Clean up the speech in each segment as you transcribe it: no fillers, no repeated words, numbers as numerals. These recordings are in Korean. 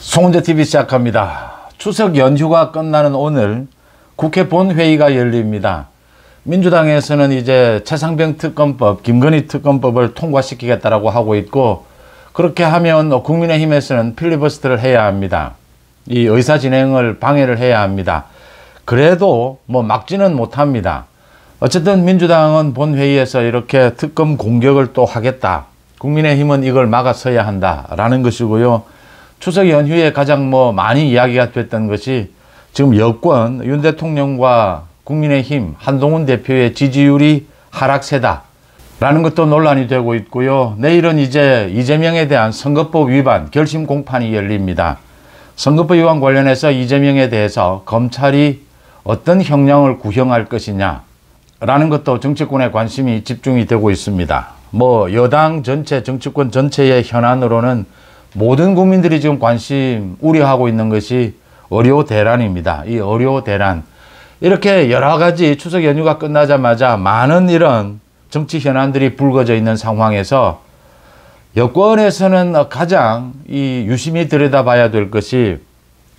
송은재TV 시작합니다. 추석 연휴가 끝나는 오늘 국회 본회의가 열립니다. 민주당에서는 이제 최상병 특검법, 김건희 특검법을 통과시키겠다라고 하고 있고, 그렇게 하면 국민의힘에서는 필리버스터를 해야 합니다. 이 의사 진행을 방해를 해야 합니다. 그래도 뭐 막지는 못합니다. 어쨌든 민주당은 본회의에서 이렇게 특검 공격을 또 하겠다. 국민의힘은 이걸 막아서야 한다라는 것이고요. 추석 연휴에 가장 많이 이야기가 됐던 것이 지금 여권 윤 대통령과 국민의힘 한동훈 대표의 지지율이 하락세다 라는 것도 논란이 되고 있고요. 내일은 이제 이재명에 대한 선거법 위반 결심 공판이 열립니다. 선거법 위반 관련해서 이재명에 대해서 검찰이 어떤 형량을 구형할 것이냐 라는 것도 정치권에 관심이 집중이 되고 있습니다. 여당 전체, 정치권 전체의 현안으로는 모든 국민들이 지금 관심, 우려하고 있는 것이 의료 대란입니다. 이 의료 대란. 이렇게 여러 가지 추석 연휴가 끝나자마자 많은 이런 정치 현안들이 불거져 있는 상황에서 여권에서는 가장 유심히 들여다봐야 될 것이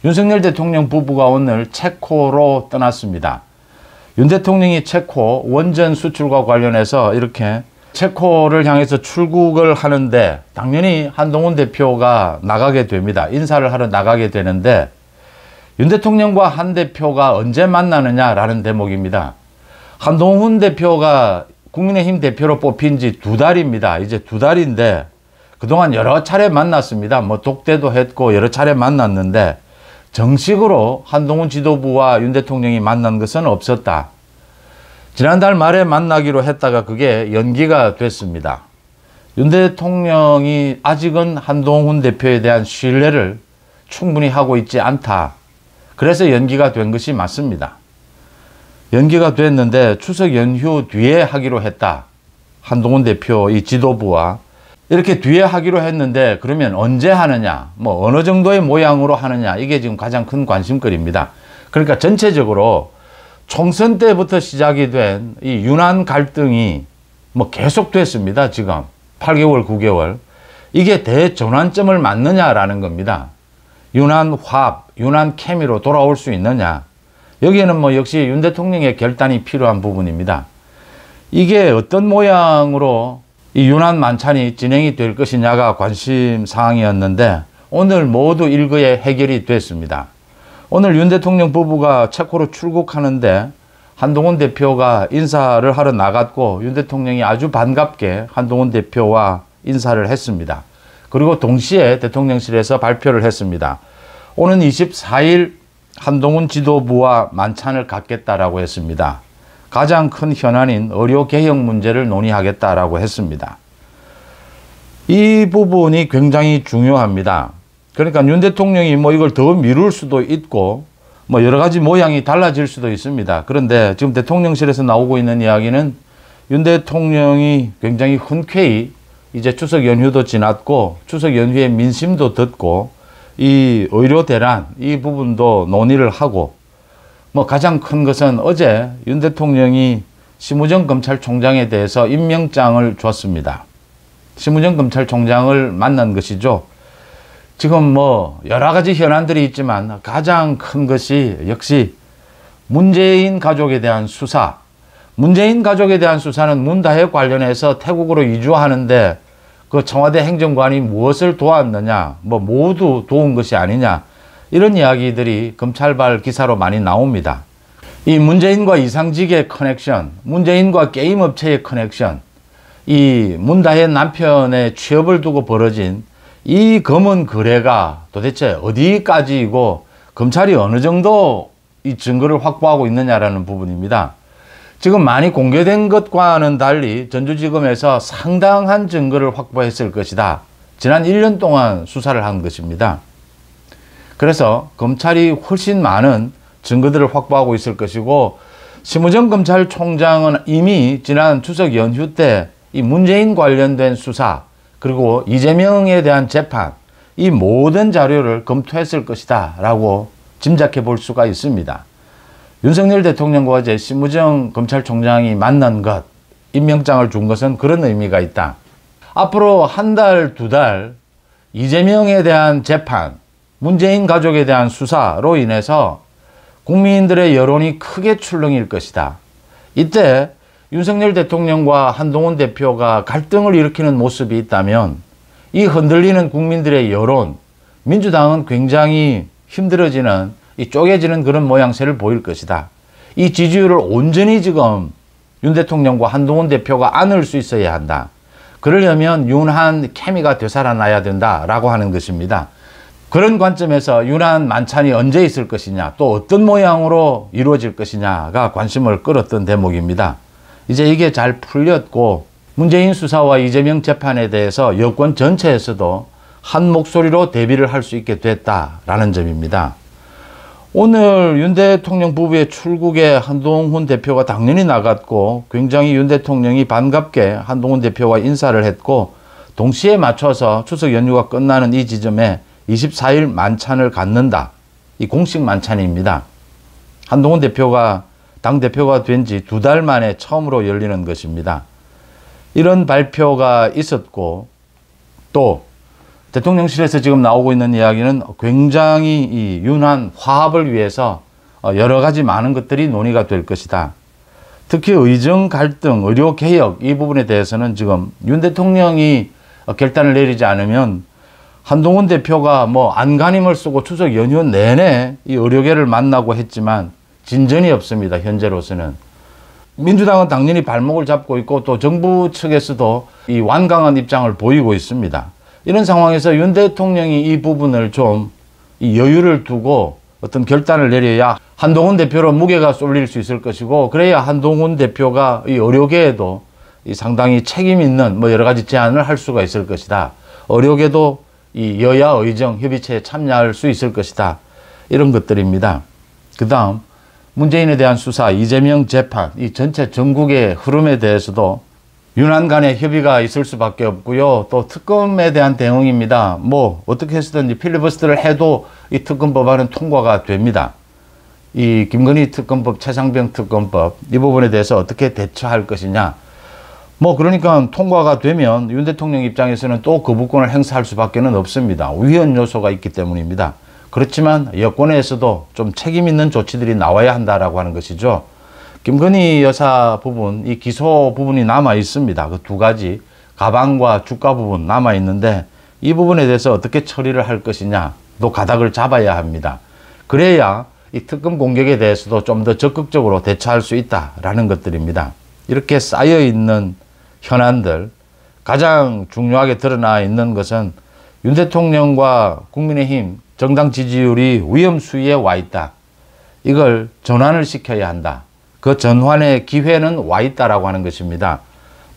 윤석열 대통령 부부가 오늘 체코로 떠났습니다. 윤 대통령이 체코 원전 수출과 관련해서 이렇게 체코를 향해서 출국을 하는데 당연히 한동훈 대표가 나가게 됩니다. 인사를 하러 나가게 되는데 윤 대통령과 한 대표가 언제 만나느냐라는 대목입니다. 한동훈 대표가 국민의힘 대표로 뽑힌 지 2달입니다. 이제 2달인데 그동안 여러 차례 만났습니다. 독대도 했고 여러 차례 만났는데 정식으로 한동훈 지도부와 윤 대통령이 만난 것은 없었다. 지난달 말에 만나기로 했다가 그게 연기가 됐습니다. 윤 대통령이 아직은 한동훈 대표에 대한 신뢰를 충분히 하고 있지 않다. 그래서 연기가 된 것이 맞습니다. 연기가 됐는데 추석 연휴 뒤에 하기로 했다. 한동훈 대표 이 지도부와 이렇게 뒤에 하기로 했는데 그러면 언제 하느냐, 어느 정도의 모양으로 하느냐, 이게 지금 가장 큰 관심거리입니다. 그러니까 전체적으로 총선 때부터 시작이 된 이 윤한 갈등이 계속됐습니다. 지금 8개월, 9개월. 이게 대전환점을 맞느냐라는 겁니다. 윤한 화합, 윤한 케미로 돌아올 수 있느냐. 여기에는 역시 윤 대통령의 결단이 필요한 부분입니다. 이게 어떤 모양으로 이 윤한 만찬이 진행이 될 것이냐가 관심 사항이었는데 오늘 모두 일거에 해결이 됐습니다. 오늘 윤 대통령 부부가 체코로 출국하는데 한동훈 대표가 인사를 하러 나갔고 윤 대통령이 아주 반갑게 한동훈 대표와 인사를 했습니다. 그리고 동시에 대통령실에서 발표를 했습니다. 오는 24일 한동훈 지도부와 만찬을 갖겠다라고 했습니다. 가장 큰 현안인 의료개혁 문제를 논의하겠다라고 했습니다. 이 부분이 굉장히 중요합니다. 그러니까 윤 대통령이 이걸 더 미룰 수도 있고 여러 가지 모양이 달라질 수도 있습니다. 그런데 지금 대통령실에서 나오고 있는 이야기는 윤 대통령이 굉장히 흔쾌히 이제 추석 연휴도 지났고 추석 연휴의 민심도 듣고 이 의료 대란 이 부분도 논의를 하고 가장 큰 것은 어제 윤 대통령이 심우정 검찰총장에 대해서 임명장을 줬습니다. 심우정 검찰총장을 만난 것이죠. 지금 여러 가지 현안들이 있지만 가장 큰 것이 역시 문재인 가족에 대한 수사. 문재인 가족에 대한 수사는 문다혜 관련해서 태국으로 이주하는데 그 청와대 행정관이 무엇을 도왔느냐, 모두 도운 것이 아니냐, 이런 이야기들이 검찰발 기사로 많이 나옵니다. 이 문재인과 이상직의 커넥션, 문재인과 게임업체의 커넥션, 이 문다혜 남편의 취업을 두고 벌어진 이 검은 거래가 도대체 어디까지이고 검찰이 어느 정도 이 증거를 확보하고 있느냐라는 부분입니다. 지금 많이 공개된 것과는 달리 전주지검에서 상당한 증거를 확보했을 것이다. 지난 1년 동안 수사를 한 것입니다. 그래서 검찰이 훨씬 많은 증거들을 확보하고 있을 것이고 심우정 검찰총장은 이미 지난 추석 연휴 때 이 문재인 관련된 수사 그리고 이재명에 대한 재판 이 모든 자료를 검토했을 것이다 라고 짐작해 볼 수가 있습니다. 윤석열 대통령과 어제 심우정 검찰총장이 만난 것, 임명장을 준 것은 그런 의미가 있다. 앞으로 한 달, 2달 이재명에 대한 재판, 문재인 가족에 대한 수사로 인해서 국민들의 여론이 크게 출렁일 것이다. 이때 윤석열 대통령과 한동훈 대표가 갈등을 일으키는 모습이 있다면 이 흔들리는 국민들의 여론, 민주당은 굉장히 힘들어지는, 이 쪼개지는 그런 모양새를 보일 것이다. 이 지지율을 온전히 지금 윤 대통령과 한동훈 대표가 안을 수 있어야 한다. 그러려면 윤한 케미가 되살아나야 된다라고 하는 것입니다. 그런 관점에서 윤한 만찬이 언제 있을 것이냐, 또 어떤 모양으로 이루어질 것이냐가 관심을 끌었던 대목입니다. 이제 이게 잘 풀렸고 문재인 수사와 이재명 재판에 대해서 여권 전체에서도 한 목소리로 대비를 할 수 있게 됐다라는 점입니다. 오늘 윤 대통령 부부의 출국에 한동훈 대표가 당연히 나갔고 굉장히 윤 대통령이 반갑게 한동훈 대표와 인사를 했고 동시에 맞춰서 추석 연휴가 끝나는 이 지점에 24일 만찬을 갖는다. 이 공식 만찬입니다. 한동훈 대표가 당대표가 된 지 2달 만에 처음으로 열리는 것입니다. 이런 발표가 있었고 또 대통령실에서 지금 나오고 있는 이야기는 굉장히 이 윤한 화합을 위해서 여러 가지 많은 것들이 논의가 될 것이다. 특히 의정 갈등, 의료 개혁 이 부분에 대해서는 지금 윤 대통령이 결단을 내리지 않으면 한동훈 대표가 뭐 안간힘을 쓰고 추석 연휴 내내 이 의료계를 만나고 했지만 진전이 없습니다. 현재로서는. 민주당은 당연히 발목을 잡고 있고 또 정부 측에서도 이 완강한 입장을 보이고 있습니다. 이런 상황에서 윤 대통령이 이 부분을 좀 이 여유를 두고 어떤 결단을 내려야 한동훈 대표로 무게가 쏠릴 수 있을 것이고 그래야 한동훈 대표가 이 의료계에도 이 상당히 책임 있는 뭐 여러 가지 제안을 할 수가 있을 것이다. 의료계도 이 여야 의정 협의체에 참여할 수 있을 것이다. 이런 것들입니다. 그 다음 문재인에 대한 수사, 이재명 재판, 이 전체 전국의 흐름에 대해서도 윤한 간의 협의가 있을 수밖에 없고요. 또 특검에 대한 대응입니다. 뭐 어떻게 해서든지 필리버스터를 해도 이 특검 법안은 통과가 됩니다. 이 김건희 특검법, 최상병 특검법 이 부분에 대해서 어떻게 대처할 것이냐. 뭐 그러니까 통과가 되면 윤 대통령 입장에서는 또 거부권을 행사할 수밖에 없습니다. 위헌 요소가 있기 때문입니다. 그렇지만 여권에서도 좀 책임 있는 조치들이 나와야 한다라고 하는 것이죠. 김건희 여사 부분, 이 기소 부분이 남아 있습니다. 그 2가지 가방과 주가 부분 남아 있는데 이 부분에 대해서 어떻게 처리를 할 것이냐 또 가닥을 잡아야 합니다. 그래야 이 특검 공격에 대해서도 좀 더 적극적으로 대처할 수 있다라는 것들입니다. 이렇게 쌓여 있는 현안들 가장 중요하게 드러나 있는 것은 윤 대통령과 국민의힘 정당 지지율이 위험 수위에 와 있다. 이걸 전환을 시켜야 한다. 그 전환의 기회는 와 있다라고 하는 것입니다.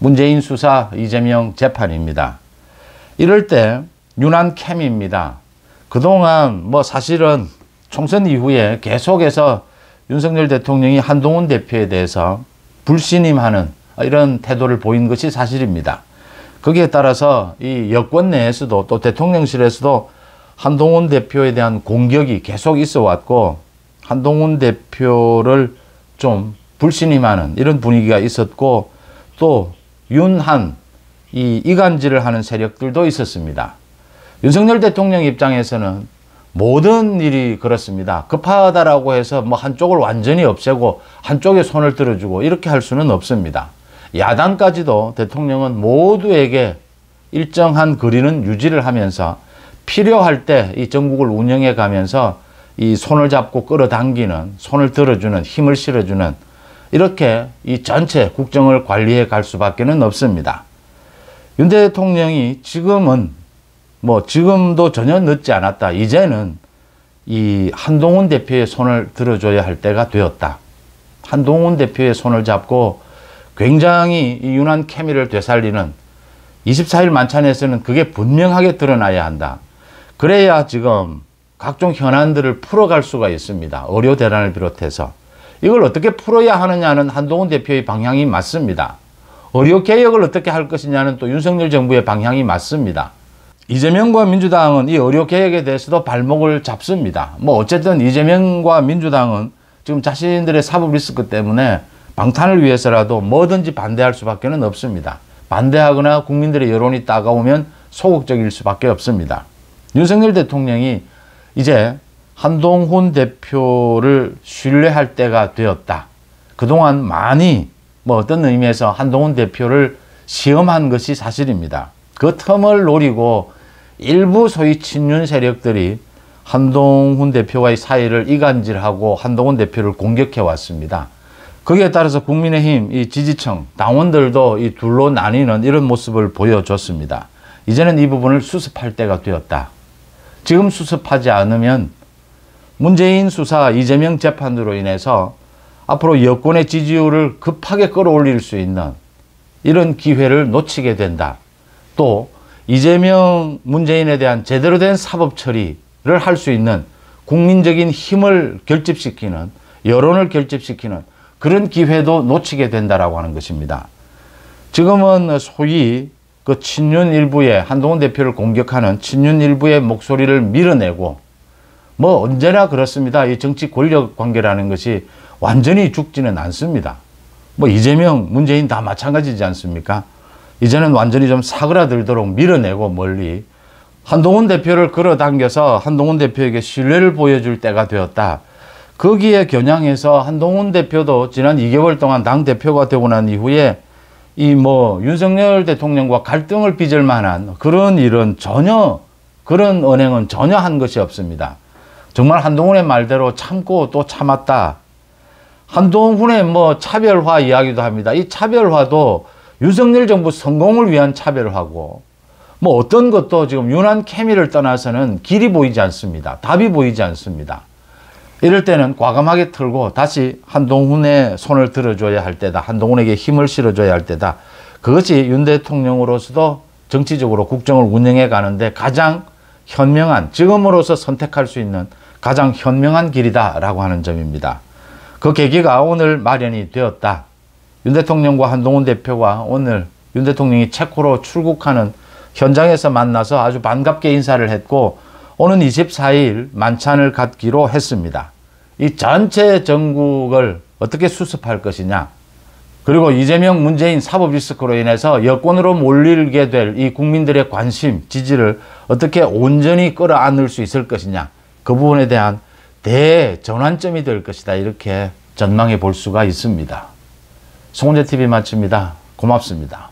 문재인 수사, 이재명 재판입니다. 이럴 때 윤한 캠입니다. 그동안 뭐 사실은 총선 이후에 계속해서 윤석열 대통령이 한동훈 대표에 대해서 불신임하는 이런 태도를 보인 것이 사실입니다. 거기에 따라서 이 여권 내에서도 또 대통령실에서도 한동훈 대표에 대한 공격이 계속 있어 왔고 한동훈 대표를 좀 불신임하는 이런 분위기가 있었고 또 윤한 이 이간질을 하는 세력들도 있었습니다. 윤석열 대통령 입장에서는 모든 일이 그렇습니다. 급하다라고 해서 뭐 한쪽을 완전히 없애고 한쪽에 손을 들어주고 이렇게 할 수는 없습니다. 야당까지도 대통령은 모두에게 일정한 거리는 유지를 하면서 필요할 때 이 전국을 운영해 가면서 이 손을 잡고 끌어당기는, 손을 들어주는, 힘을 실어주는 이렇게 이 전체 국정을 관리해 갈 수밖에 없습니다. 윤 대통령이 지금은 지금도 전혀 늦지 않았다. 이제는 이 한동훈 대표의 손을 들어줘야 할 때가 되었다. 한동훈 대표의 손을 잡고 굉장히 이 윤한 케미를 되살리는 24일 만찬에서는 그게 분명하게 드러나야 한다. 그래야 지금 각종 현안들을 풀어갈 수가 있습니다. 의료 대란을 비롯해서. 이걸 어떻게 풀어야 하느냐는 한동훈 대표의 방향이 맞습니다. 의료 개혁을 어떻게 할 것이냐는 또 윤석열 정부의 방향이 맞습니다. 이재명과 민주당은 이 의료 개혁에 대해서도 발목을 잡습니다. 어쨌든 이재명과 민주당은 지금 자신들의 사법 리스크 때문에 방탄을 위해서라도 뭐든지 반대할 수밖에 없습니다. 반대하거나 국민들의 여론이 따가우면 소극적일 수밖에 없습니다. 윤석열 대통령이 이제 한동훈 대표를 신뢰할 때가 되었다. 그동안 많이 어떤 의미에서 한동훈 대표를 시험한 것이 사실입니다. 그 틈을 노리고 일부 소위 친윤 세력들이 한동훈 대표와의 사이를 이간질하고 한동훈 대표를 공격해 왔습니다. 거기에 따라서 국민의힘 이 지지층 당원들도 이 둘로 나뉘는 이런 모습을 보여줬습니다. 이제는 이 부분을 수습할 때가 되었다. 지금 수습하지 않으면 문재인 수사 이재명 재판으로 인해서 앞으로 여권의 지지율을 급하게 끌어올릴 수 있는 이런 기회를 놓치게 된다. 또 이재명 문재인에 대한 제대로 된 사법 처리를 할 수 있는 국민적인 힘을 결집시키는, 여론을 결집시키는 그런 기회도 놓치게 된다라고 하는 것입니다. 지금은 소위 그 친윤 일부의 한동훈 대표를 공격하는 친윤 일부의 목소리를 밀어내고 언제나 그렇습니다. 이 정치 권력 관계라는 것이 완전히 죽지는 않습니다. 이재명, 문재인 다 마찬가지지 않습니까? 이제는 완전히 좀 사그라들도록 밀어내고 멀리 한동훈 대표를 끌어당겨서 한동훈 대표에게 신뢰를 보여줄 때가 되었다. 거기에 겨냥해서 한동훈 대표도 지난 2개월 동안 당대표가 되고 난 이후에 윤석열 대통령과 갈등을 빚을 만한 그런 일은 전혀, 그런 언행은 전혀 한 것이 없습니다. 정말 한동훈의 말대로 참고 또 참았다. 한동훈의 차별화 이야기도 합니다. 이 차별화도 윤석열 정부 성공을 위한 차별화고 어떤 것도 지금 윤한 케미를 떠나서는 길이 보이지 않습니다. 답이 보이지 않습니다. 이럴 때는 과감하게 틀고 다시 한동훈의 손을 들어줘야 할 때다. 한동훈에게 힘을 실어줘야 할 때다. 그것이 윤 대통령으로서도 정치적으로 국정을 운영해 가는데 가장 현명한, 지금으로서 선택할 수 있는 가장 현명한 길이다라고 하는 점입니다. 그 계기가 오늘 마련이 되었다. 윤 대통령과 한동훈 대표가 오늘 윤 대통령이 체코로 출국하는 현장에서 만나서 아주 반갑게 인사를 했고 오는 24일 만찬을 갖기로 했습니다. 이 전체 전국을 어떻게 수습할 것이냐, 그리고 이재명, 문재인 사법 리스크로 인해서 여권으로 몰리게 될 이 국민들의 관심, 지지를 어떻게 온전히 끌어안을 수 있을 것이냐, 그 부분에 대한 대전환점이 될 것이다. 이렇게 전망해 볼 수가 있습니다. 송은재TV 마칩니다. 고맙습니다.